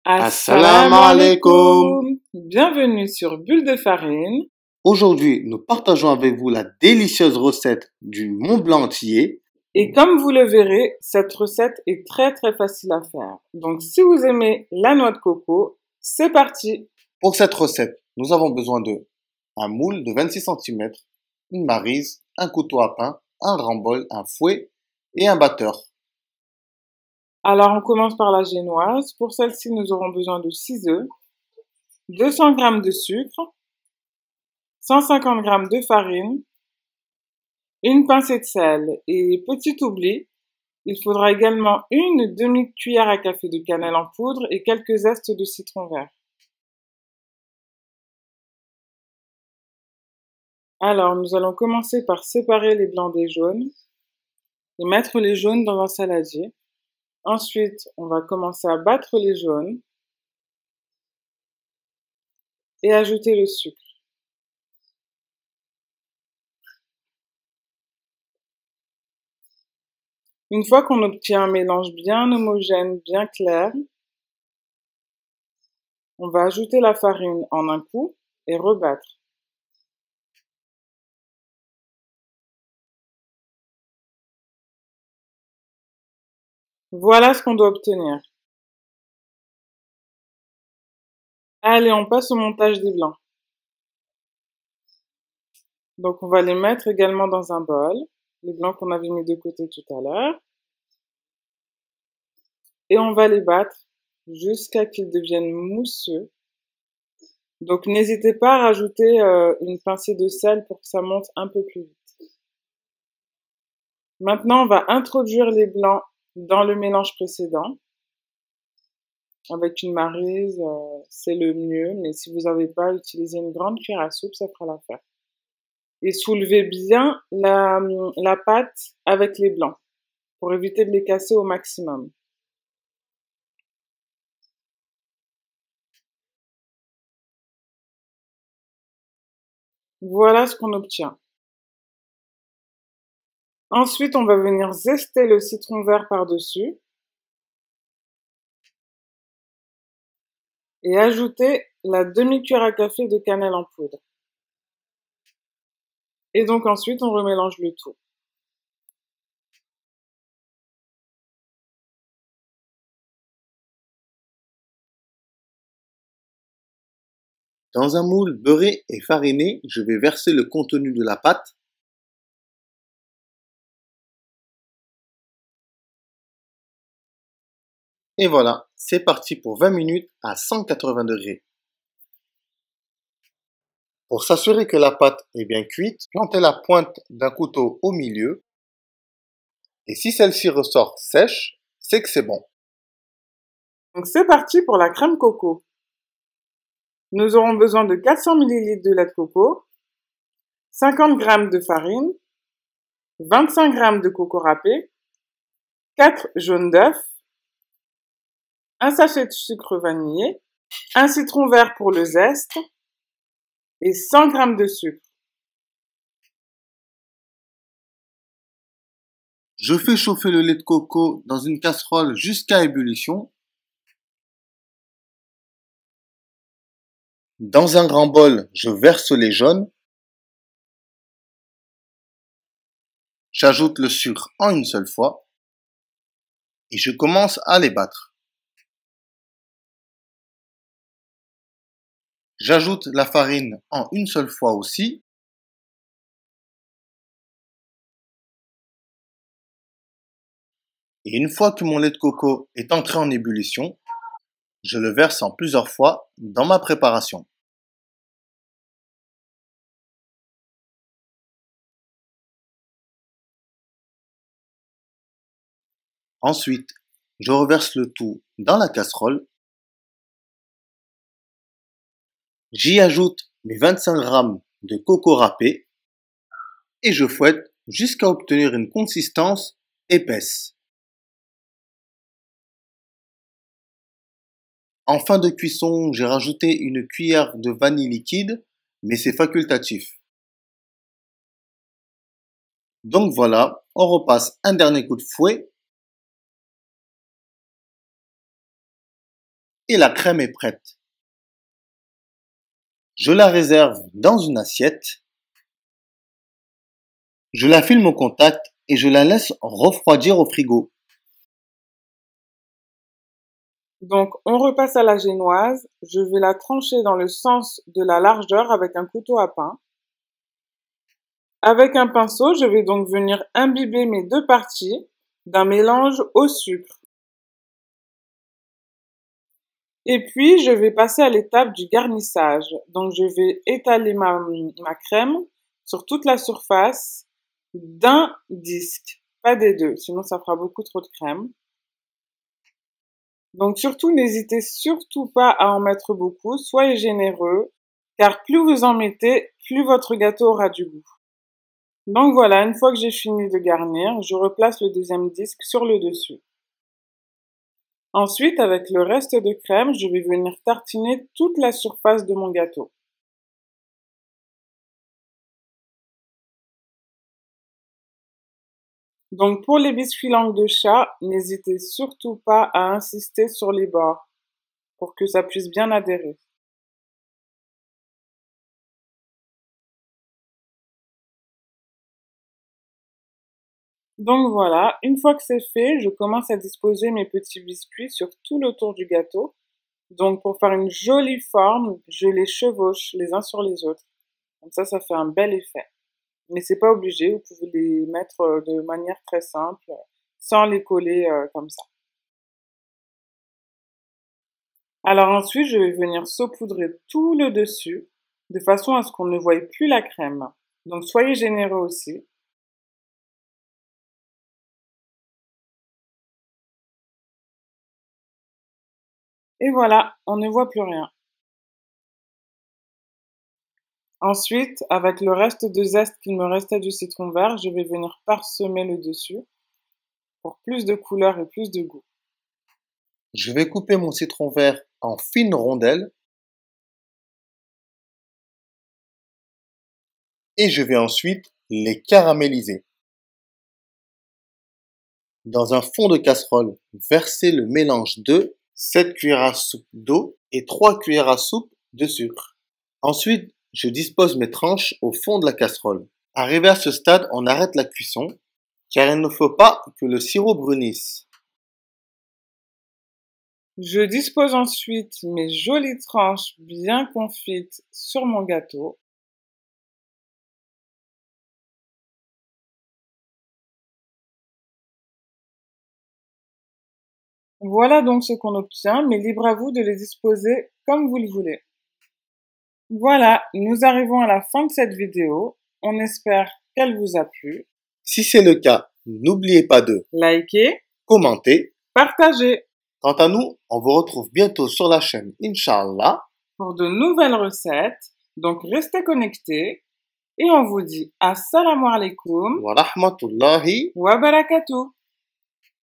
Assalamu alaikum. Bienvenue sur Bulle de Farine. Aujourd'hui, nous partageons avec vous la délicieuse recette du Mont Blanc entier. Et comme vous le verrez, cette recette est très facile à faire. Donc si vous aimez la noix de coco, c'est parti. Pour cette recette, nous avons besoin de un moule de 26 cm, une maryse, un couteau à pain, un grand bol, un fouet et un batteur. Alors on commence par la génoise. Pour celle-ci, nous aurons besoin de 6 œufs, 200 g de sucre, 150 g de farine, une pincée de sel et petit oubli, il faudra également une demi-cuillère à café de cannelle en poudre et quelques zestes de citron vert. Alors, nous allons commencer par séparer les blancs des jaunes et mettre les jaunes dans un saladier. Ensuite, on va commencer à battre les jaunes et ajouter le sucre. Une fois qu'on obtient un mélange bien homogène, bien clair, on va ajouter la farine en un coup et rebattre. Voilà ce qu'on doit obtenir. Allez, on passe au montage des blancs. Donc on va les mettre également dans un bol, les blancs qu'on avait mis de côté tout à l'heure. Et on va les battre jusqu'à qu'ils deviennent mousseux. Donc n'hésitez pas à rajouter une pincée de sel pour que ça monte un peu plus vite. Maintenant, on va introduire les blancs dans le mélange précédent. Avec une maryse, c'est le mieux, mais si vous n'avez pas, utilisez une grande cuillère à soupe, ça fera l'affaire. Et soulevez bien la pâte avec les blancs pour éviter de les casser au maximum. Voilà ce qu'on obtient. Ensuite, on va venir zester le citron vert par-dessus et ajouter la demi-cuillère à café de cannelle en poudre. Et donc ensuite, on remélange le tout. Dans un moule beurré et fariné, je vais verser le contenu de la pâte. Et voilà, c'est parti pour 20 minutes à 180 degrés. Pour s'assurer que la pâte est bien cuite, plantez la pointe d'un couteau au milieu. Et si celle-ci ressort sèche, c'est que c'est bon. Donc c'est parti pour la crème coco. Nous aurons besoin de 400 ml de lait de coco, 50 g de farine, 25 g de coco râpé, 4 jaunes d'œufs, un sachet de sucre vanillé, un citron vert pour le zeste et 100 g de sucre. Je fais chauffer le lait de coco dans une casserole jusqu'à ébullition. Dans un grand bol, je verse les jaunes. J'ajoute le sucre en une seule fois et je commence à les battre. J'ajoute la farine en une seule fois aussi. Et une fois que mon lait de coco est entré en ébullition, je le verse en plusieurs fois dans ma préparation. Ensuite, je reverse le tout dans la casserole. J'y ajoute mes 25 g de coco râpé et je fouette jusqu'à obtenir une consistance épaisse. En fin de cuisson, j'ai rajouté une cuillère de vanille liquide, mais c'est facultatif. Donc voilà, on repasse un dernier coup de fouet et la crème est prête. Je la réserve dans une assiette. Je la filme au contact et je la laisse refroidir au frigo. Donc, on repasse à la génoise. Je vais la trancher dans le sens de la largeur avec un couteau à pain. Avec un pinceau, je vais donc venir imbiber mes deux parties d'un mélange au sucre. Et puis, je vais passer à l'étape du garnissage. Donc, je vais étaler ma crème sur toute la surface d'un disque, pas des deux, sinon ça fera beaucoup trop de crème. Donc, surtout, n'hésitez surtout pas à en mettre beaucoup, soyez généreux, car plus vous en mettez, plus votre gâteau aura du goût. Donc voilà, une fois que j'ai fini de garnir, je replace le deuxième disque sur le dessus. Ensuite, avec le reste de crème, je vais venir tartiner toute la surface de mon gâteau. Donc pour les biscuits langue de chat, n'hésitez surtout pas à insister sur les bords pour que ça puisse bien adhérer. Donc voilà, une fois que c'est fait, je commence à disposer mes petits biscuits sur tout le tour du gâteau. Donc pour faire une jolie forme, je les chevauche les uns sur les autres. Comme ça fait un bel effet. Mais c'est pas obligé, vous pouvez les mettre de manière très simple, sans les coller comme ça. Alors ensuite, je vais venir saupoudrer tout le dessus, de façon à ce qu'on ne voie plus la crème. Donc soyez généreux aussi. Et voilà, on ne voit plus rien. Ensuite, avec le reste de zeste qu'il me restait du citron vert, je vais venir parsemer le dessus pour plus de couleur et plus de goût. Je vais couper mon citron vert en fines rondelles et je vais ensuite les caraméliser. Dans un fond de casserole, versez le mélange de 7 cuillères à soupe d'eau et 3 cuillères à soupe de sucre. Ensuite, je dispose mes tranches au fond de la casserole. Arrivé à ce stade, on arrête la cuisson, car il ne faut pas que le sirop brunisse. Je dispose ensuite mes jolies tranches bien confites sur mon gâteau. Voilà donc ce qu'on obtient, mais libre à vous de les disposer comme vous le voulez. Voilà, nous arrivons à la fin de cette vidéo. On espère qu'elle vous a plu. Si c'est le cas, n'oubliez pas de Likez, commenter. partagez Quant à nous, on vous retrouve bientôt sur la chaîne, Inch'Allah. pour de nouvelles recettes. Donc restez connectés et on vous dit assalamu alaikum Wa rahmatullahi wa barakatuh.